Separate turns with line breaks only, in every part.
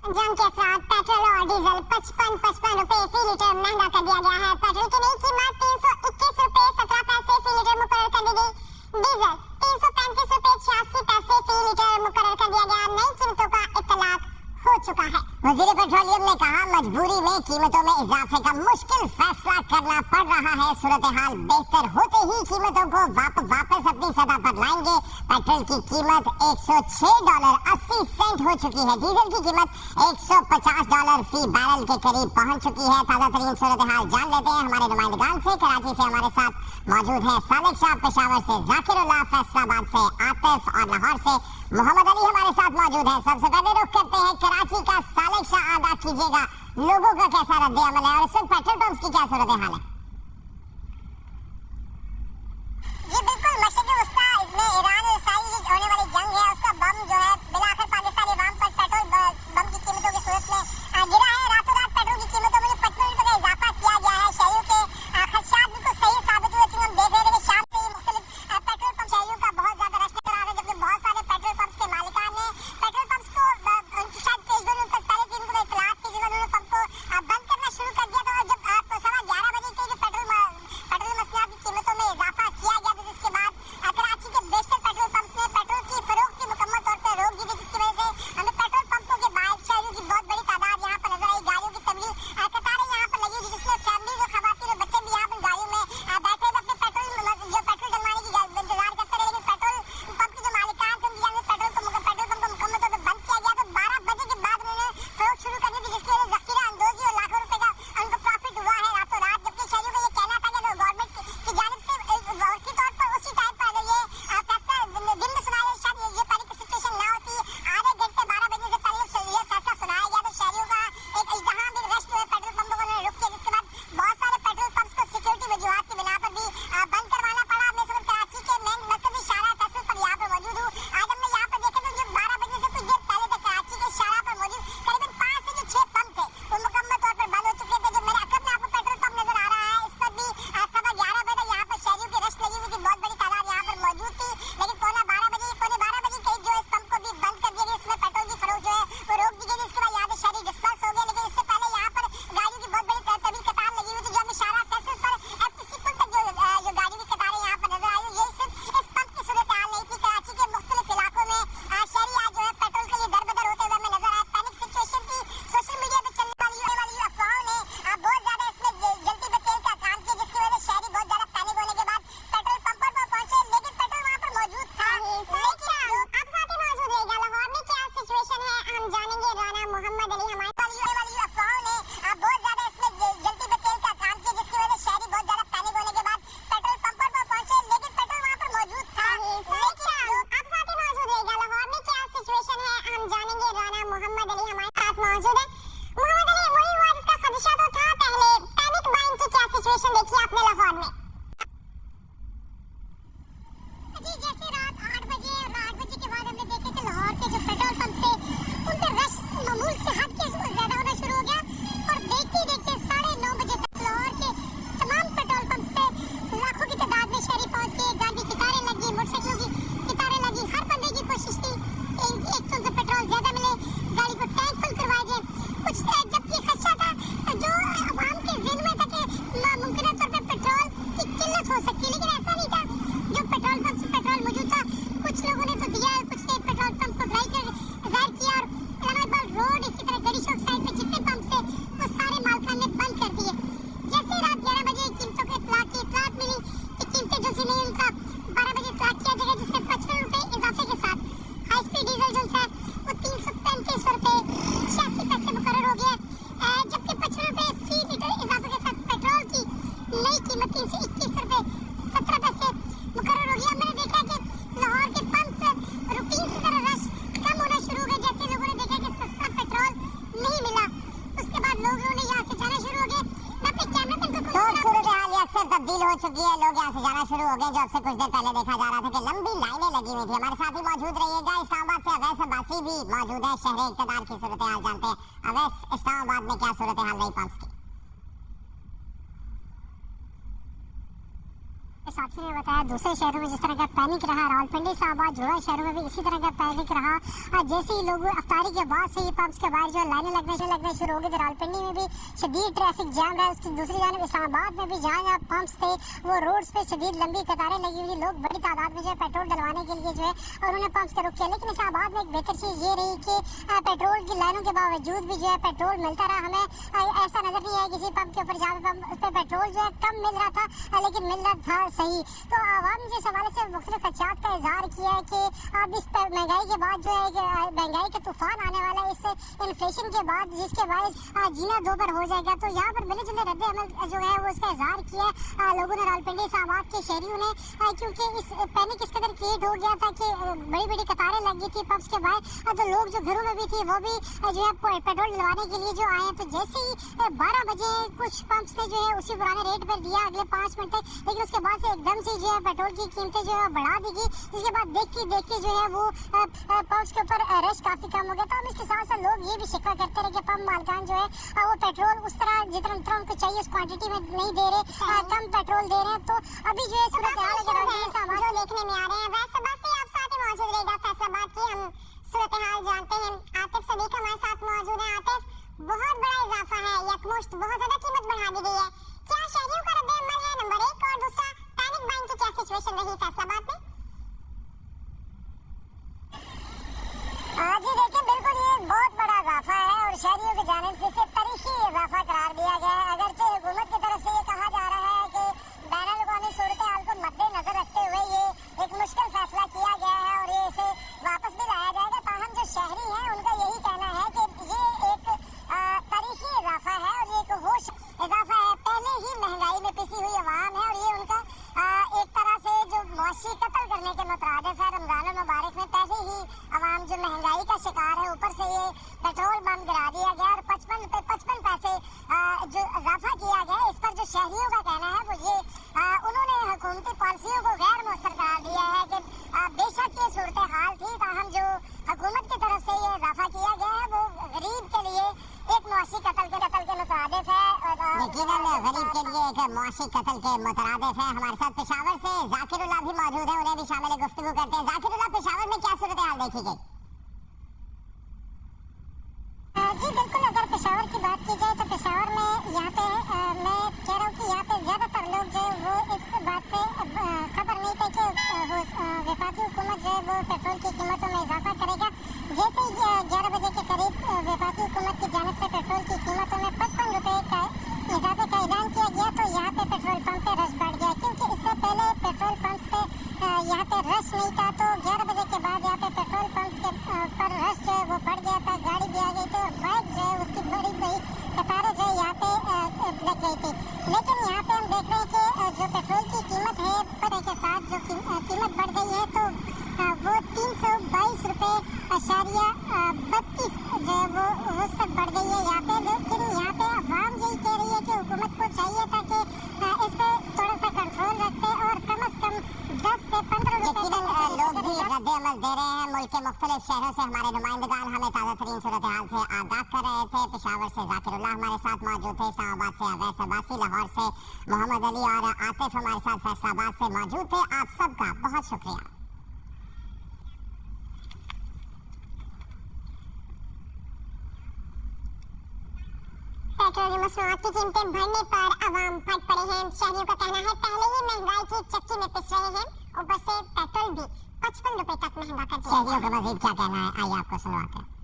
जंग के साथ पेट्रोल और डीजल 55 रुपए फी लीटर महंगा कर दिया गया है। पेट्रोल की नई कीमत 321 रुपए 17 पैसे फी लीटर मुकर्रर कर दी गई। डीजल 335 रुपए 86 पैसे फी लीटर मुकर्रर कर दिया गया। नई कीमतों का इत्तलाक हो चुका है। वजीर पेट्रोलियम ने कहा, मजबूरी में कीमतों में इजाफे का मुश्किल फैसला करना पड़ रहा है। सूरत हाल बेहतर होते ही कीमतों को वापस अपनी सतह पर लाएंगे। पेट्रोल की कीमत $106.80 हो चुकी है। डीजल की कीमत $150 फी बैरल के करीब पहुंच चुकी है। ताजा तरीन सूरत हाल जान लेते हैं हमारे नुमाइंदगान से। कराची से हमारे साथ मौजूद है सालिक शाह, पेशावर से जाकिरुल्लाह, फैसलाबाद से आतिफ और लाहौर से मोहम्मद अली हमारे साथ मौजूद है। सबसे पहले रुख करते हैं कराची का। सालिक शाह, आगाह कीजिएगा, लोगों का कैसा रद्द अमल है और इस वक्त पेट्रोल पंप्स की क्या सूरत हाल है?
जी बिल्कुल, मशरिक़ी वस्ता में ईरान और इसराइल की होने वाली जंग है, उसका बम जो है बिलाखिर पाकिस्तानी अवाम पर पेट्रोल बम की कीमतों की सूरत में गिरा है। रातों रात पेट्रोल की कीमतों में 55 रुपए का इजाफा किया गया है। शहरियों के खदशात बिल्कुल सही साबित हुए, क्योंकि हम देख रहे थे कि शाम से ही मुख्तलिफ पेट्रोल पंप शहरियों का बहुत ज्यादा रश नजर आ रहा है, जबकि बहुत सारे पेट्रोल पंप्स के मालिकान ने पेट्रोल पंप्स को उनकी शायद पेशगोई उन तक पहले दिन को इतलात थी, जिन्होंने उन्होंने पंप को बंद करना शुरू कर दिया था। और जब 11:15 बजे के जो पेट्रोल मसनूआत की कीमतों में इजाफा किया गया था, जिसके बाद कराची के बेशतर पेट्रोल पंप्स ने पेट्रोल की फरोख्त की मुकम्मल तौर पर रोक दी थी, जिसकी वजह से हमें पेट्रोल पंपों के बाहर शहरियों की बहुत बड़ी तादाद यहाँ पर नजर आई। गाड़ियों की तबलीग कतारें यहाँ पर लगी हुई, जिसमें फैमिलीज और खवातीन और बच्चे भी यहाँ पर गाड़ियों में बैठे हुए अपने पेट्रोल डलवाने की इंतजार करते रहे। लेकिन पेट्रोल पंप के जो मालिकान थे, उनकी जानब पेट्रोल पंप को मुकम्मल तौर पर बंद किया गया। तो 12 बजे के बाद उन्होंने फरोख्त शुरू कर दी थी, जिसकी वजह से जखीरा अंदोजी और लाखों रुपए का उनको प्रॉफिट हुआ है रातों रात। जबकि शहरियों का ये कहना था कि गवर्नमेंट की जानिब से वक्ती तौर पर उसी टाइम पर ये फैसला दिन में सुनाया, शायद ये पैनिक की सिचुएशन ना होती, आधे घंटे 12 बजे से पहले ये फैसला सुनाया गया। तो शहरियों का एक इज़्दिहाम भी रश जो है पेट्रोल पंपों को उन्होंने रुक किया, जिसके बाद बहुत सारे पेट्रोल पंप्स को सिक्योरिटी वजूहात की बिना पर भी बंद करवाना पड़ा। मैं इस वक्त कराची के मेन मरकजी शाहराह फैसल पर यहाँ पर मौजूद हूँ। आज हमने यहाँ पर देखा तो जो 12 बजे से कुछ देर पहले तक कराची के शाहराह पर मौजूद करीबन 5 से जो 6 पंप थे वो मुकम्मल तौर पर बंद हो चुके थे। जो मेरे अकब में आपको पेट्रोल पंप नजर आ रहा है, इस पर भी 11:15 बजे तक यहाँ पर शहरियों की रश लगी हुई थी, बहुत बड़ी तादाद यहाँ पर मौजूद थी। लेकिन पौने 12 बजे करीब जो इस पंप को भी बंद कर दिया गया, इसमें पेट्रोल की फरोख्त जो है वो रोक दी गई। इसके बाद यहाँ से शहरी डिस्पर्स हो गए। लेकिन इससे पहले यहाँ पर गाड़ियों की बहुत बड़ी तवील कतार लगी हुई थी, जो हमें शाहराह फैसल पर FTC पुल तक जो गाड़ियों की कतारें यहाँ पर नजर आई। यही सिर्फ इस पंप की सूरत हाल नहीं थी, कराची के मुख्तलिफ इलाकों में शहरी आज जो है पेट्रोल के लिए दरबदर होते हुए हमें नजर आया। पैनिक सिचुएशन थी। सोशल मीडिया पर चलने वाली अफवाहों ने बहुत ज्यादा इसमें जल्दी में तेल का काम किया, जिसकी वजह से शहरी बहुत ज्यादा पैनिक होने के बाद पेट्रोल पंप पर पहुंचे। लेकिन पेट्रोल वहाँ पर मौजूद था।
अब साथ ही मौजूद रहेगा। लाहौर में क्या सिचुएशन है हम जानेंगे। राना मोहम्मद अली हमारे
वाली अफवाहों ने बहुत ज्यादा इसमें जल्दी में तेल का काम किया, जिसकी वजह से शहरी बहुत ज्यादा पैनिक होने के बाद पेट्रोल पंप पर पहुंचे। लेकिन पेट्रोल वहाँ पर मौजूद था।
अब साथ ही मौजूद रहेगा। लाहौर में क्या सिचुएशन है हम जानेंगे। राना मोहम्मद अली हमारे साथ मौजूद है। मोहम्मद अली, वही हुआ जिसका खदशा तो था पहले, पैनिक बाइंग की क्या सिचुएशन देखी आपने लाहौर में?
जी जैसे रात 8 बजे और 8 बजे के बाद हमने देखे कि लाहौर के जो पेट्रोल पंप थे उन पर रश मामूल से हट के ज्यादा होना शुरू हो गया। और देखते 9:30 बजे तक लाहौर के तमाम पेट्रोल पंप पे लाखों की तादाद में शहरी पहुंच के गाड़ी की कतारें लगी, मोटरसाइकिलों की कतारें लगी। हर बंदे की कोशिश थी एक तो उनसे पेट्रोल ज्यादा मिले, गाड़ी को टैंक फुल करवाया जाए। कुछ जबकि खदशा था जो आवाम के ज़हन में था कि मुमकिन तौर पर पेट्रोल की किल्लत हो सकती है, लेकिन ऐसा नहीं था। जो पेट्रोल पंप से पेट्रोल मौजूद था, कुछ लोगों ने तो दिया, कुछ ने पेट्रोल पंप को ड्राई कर ज़ाहिर किया। और इस्लामाबाद रोड, इसी तरह गड़ी चौक साइड पे जितने पंप थे वो सारे मालिकान ने बंद कर दिए। जैसे रात 11 बजे कीमतों के इतलात मिली कि कीमतें जो थी नहीं, उनका 12 बजे इतलाक किया जाएगा, जिसमें 55 रुपए इजाफे के साथ हाई स्पीड डीजल जो है वो 335 रुपए 86 पैसे मुकर्रर हो गया। जबकि 55 रुपए फी लीटर इजाफे के साथ पेट्रोल की नई कीमत 321 रुपए 17 पैसे मुकर्रर हो गया। मैंने देखा कि लाहौर के पंप रूटीन की तरह रश कम होना शुरू हो गया। जैसे लोगों ने देखा कि सस्ता पेट्रोल नहीं मिला, उसके बाद लोगों ने यहाँ से जाना शुरू हो गए। मैं अपने कैमरे मैन को
सूरत हाल अक्सर तब्दील हो चुकी है। लोग यहाँ से जाना शुरू हो गए। जो अब से कुछ देर पहले देखा जा रहा था कि लंबी लाइनें लगी हुई थी। हमारे साथ ही मौजूद रहिएगा। इस्लामाबाद से अवैस अब्बासी भी मौजूद है। शहर इक़्तिदार की सूरत हाल जानते हैं। अवैस, इस्लामाबाद में क्या सूरत हाल रही पंप्स की? साथियों ने बताया दूसरे शहरों में जिस तरह का पैनिक रहा, रावलपिंडी, इस्लामाबाद, जुड़ा शहरों में भी इसी तरह का पैनिक रहा। जैसे ही लोग अफ्तारी के बाद से ही पंप्स के बाहर जो लाइनें लगना शुरू हो गई थी। रावलपिंडी में भी शदीद ट्रैफिक जाम रहा। उसकी दूसरी जानब इस्लामाबाद में भी जहाँ जहाँ पंप्स थे वो रोड्स पे शदीद लंबी कतारें लगी हुई थी। लोग बड़ी तादाद में जो है पेट्रोल डलवाने के लिए जो है और उन्होंने पंप्स का रुख किया। लेकिन इस्लामाबाद में एक बेहतर चीज़ ये रही कि पेट्रोल की लाइनों के बावजूद भी जो है पेट्रोल मिलता रहा। हमें ऐसा नजर नहीं आया किसी पंप के ऊपर जहाँ पे पेट्रोल जो है कम मिल रहा था लेकिन मिल रहा था सही। तो आवाम ने इस हवाले से मुख्तलिफ खदशात का इजहार किया है कि अब इस महंगाई के बाद जो है महंगाई का तूफान आने वाला है, इससे इन्फ्लेशन के बाद जिसके बाद जीना दो पर हो जाएगा। तो यहाँ पर मिले जुले रद्द अमल जो है वो उसका इजहार किया लोगों ने, रावलपिंडी इस्लामाबाद के शहरियों ने, क्योंकि इस पैनिक इस कदर क्रिएट हो गया था कि बड़ी बड़ी कतारें लगी थी पंप्स के बाहर। तो लोग जो घरों में भी थे वो भी जो है पेट्रोल डलवाने के लिए जो आए। तो जैसे ही 12 बजे कुछ पंप्स ने जो है उसी पुराने रेट पर दिया अगले 5 मिनट तक, लेकिन उसके बाद से एकदम से जो है पेट्रोल की कीमतें जो है बढ़ा दी गई, जिसके बाद देखते जो है वो पंप्स के ऊपर रश काफी कम हो गया। तो हम इसके साथ साथ लोग ये भी शिकवा करते रहे कि पंप मालिकान जो है वो पेट्रोल उस तरह जितना उनको चाहिए उस क्वांटिटी में नहीं दे रहे, कम पेट्रोल दे रहे हैं। तो अभी जो है सूरत हाल जो देखने में आ रहे हैं वैसे बस से आप साथ ही मौजूद रहेगा फैसलाबाद की। हम सूरत हाल जानते हैं। आतिफ सदीक हमारे साथ मौजूद है। आतिफ, बहुत बड़ा इजाफा है, यकमुश्त बहुत ज्यादा कीमत बढ़ा दी गई है, क्या शहरियों का रद्द अमल है? नंबर 1 और दूसरा पैनिक बाइंग की क्या सिचुएशन रही फैसलाबाद में?
जी देखिए, बिल्कुल ये बहुत बड़ा इजाफा है और शहरियों की जानिब से इसे तारीखी इजाफा करार दिया गया है। अगरचे हुकूमत की तरफ से ये कहा जा रहा है कि बैनुल-अक़वामी सूरत हाल को मद्देनजर रखते हुए ये एक मुश्किल फैसला किया गया है और ये इसे वापस भी लाया जाएगा। ताहम जो शहरी हैं उनका यही कहना है कि ये एक तारीखी इजाफा है और ये एक होश इजाफा है। पहले ही महंगाई में पिसी हुई अवाम है और ये उनका एक तरह से जो मुआशी कत्ल करने के मुतरादिफ है। रमजान मुबारक में पहले ही अवाम जो महंगाई का शिकार है, ऊपर से ये पेट्रोल बम गिरा दिया गया और 55 पैसे जो इजाफा किया गया, इस पर जो शहरियों का कहना है वो ये उन्होंने हुकूमती पॉलिसियों को गैर मौसर करार दिया है कि बेशक ये सूरत हाल थी, ताहम जो हुकूमत की तरफ से ये इजाफा किया गया है वो गरीब के लिए एक मुआशी कत्ल के मुतरादिफ है।
यकीनन गरीब के लिए एक मुआशी कत्ल के मुतरादिफ है। हमारे साथ पेशावर से जाकिरुल्लाह भी मौजूद है, उन्हें भी शामिल गुफ्तगू करते हैं। जाकिरुल्लाह, पेशावर में क्या सूरत हाल देखी गई?
जी बिल्कुल, अगर पेशावर की बात की जाए तो पेशावर में यहाँ पे मैं कह रहा हूँ कि यहाँ पे ज्यादातर लोग जो है वो इस बात से खबर नहीं थे कि वफाकी हुकूमत जो है वो पेट्रोल की कीमतों में इजाफा करेगा। जैसे ही 11 बजे के करीब वफाकी हुकूमत की जानिब से पेट्रोल की कीमतों में 55 रुपए का इजाफे का ऐलान किया गया तो यहाँ पे पेट्रोल पंप पे रश बढ़ गया, क्योंकि इससे पहले पेट्रोल पंप पे यहाँ पे रश नहीं था। तो 11 बजे के बाद यहाँ पे पेट्रोल पंप के पर रश जो है वो बढ़ गया था, गाड़ी भी आ गई थी और बाइक जो है उसकी बड़ी बड़ी कतारें जो है यहाँ पे लग गई थी। लेकिन यहाँ पे हम देख रहे हैं कि जो पेट्रोल की कीमत है पते के साथ जो कीमत बढ़ गई है तो वो 322 रुपये अशारिया 32 जो है वो तक बढ़ गई है यहाँ पे। लेकिन यहाँ पे अवाम यही कह रही है कि हुकूमत को चाहिए था कि इस पे थोड़ा सा कंट्रोल रखते और कम से कम 10 से 15 रुपये।
लोग भी रद्द अमल दे रहे हैं। मुल्क के मुख्तलिफ शहरों से हमारे नुमाइंदगान हमें ताज़ा तरीन सूरत हाल से आगाह कर रहे थे। पेशावर से जाकिरुल्लाह हमारे साथ मौजूद थे, इस्लामाबाद से अवैस अब्बासी, लाहौर से मोहम्मद अली और आतिफ हमारे साथ फैसलाबाद से मौजूद थे। आप सबका बहुत शुक्रिया।
पेट्रोल मसनूआत की कीमतें बढ़ने पर अवाम फट पड़े हैं। शहरियों का कहना है पहले ही महंगाई की चक्की में पिस रहे हैं, ऊपर से पेट्रोल भी 55 रुपए तक महंगा कर दिया।
शहरियों का मजीद क्या कहना है, आइए आपको सुनवाते हैं।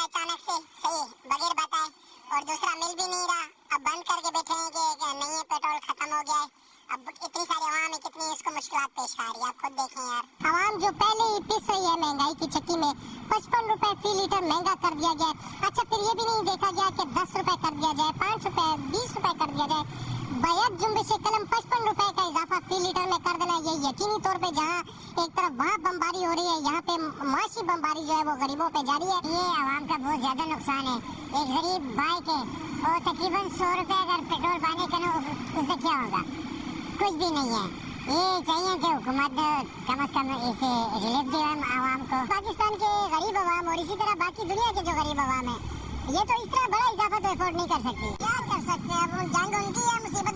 अचानक से सही बगैर बताए और दूसरा मिल भी नहीं रहा, अब बंद करके बैठे हैं कि नहीं है पेट्रोल खत्म हो गया है। अब इतनी सारी आवाम है, कितनी इसको मुश्किलात पेश आ रही है, आप खुद देखें यार।
आवाम जो पहले ही पिस रही है महंगाई की चक्की में, 55 रुपए फी लीटर महंगा कर दिया गया। अच्छा, फिर ये भी नहीं देखा गया कि 10 रुपए कर दिया जाए, 5 रुपए, 20 रुपए कर दिया जाए। बैक जुम्बिश कलम 55 रुपए का इजाफा फी लीटर में कर देना, ये यकीनी तौर पे जहाँ एक तरफ वहाँ बमबारी हो रही है, यहाँ पे माशी बमबारी जो है वो गरीबों पे जारी है।
ये आवाम का बहुत ज्यादा नुकसान है। एक गरीब बाइक है और तकरीबन 100 रुपए अगर पेट्रोल पाने का ना, उससे क्या होगा? कुछ भी नहीं है।
ये चाहिए कि हुकूमत कम से कम इसे रिलीफ दे आवाम को। पाकिस्तान के गरीब अवाम और इसी तरह बाकी दुनिया के जो गरीब अवाम है, ये तो इस तरह बड़ा इजाफा तो अफोर्ड नहीं कर सकती। क्या कर सकते हैं अब, जंग उनकी है, मुसीबत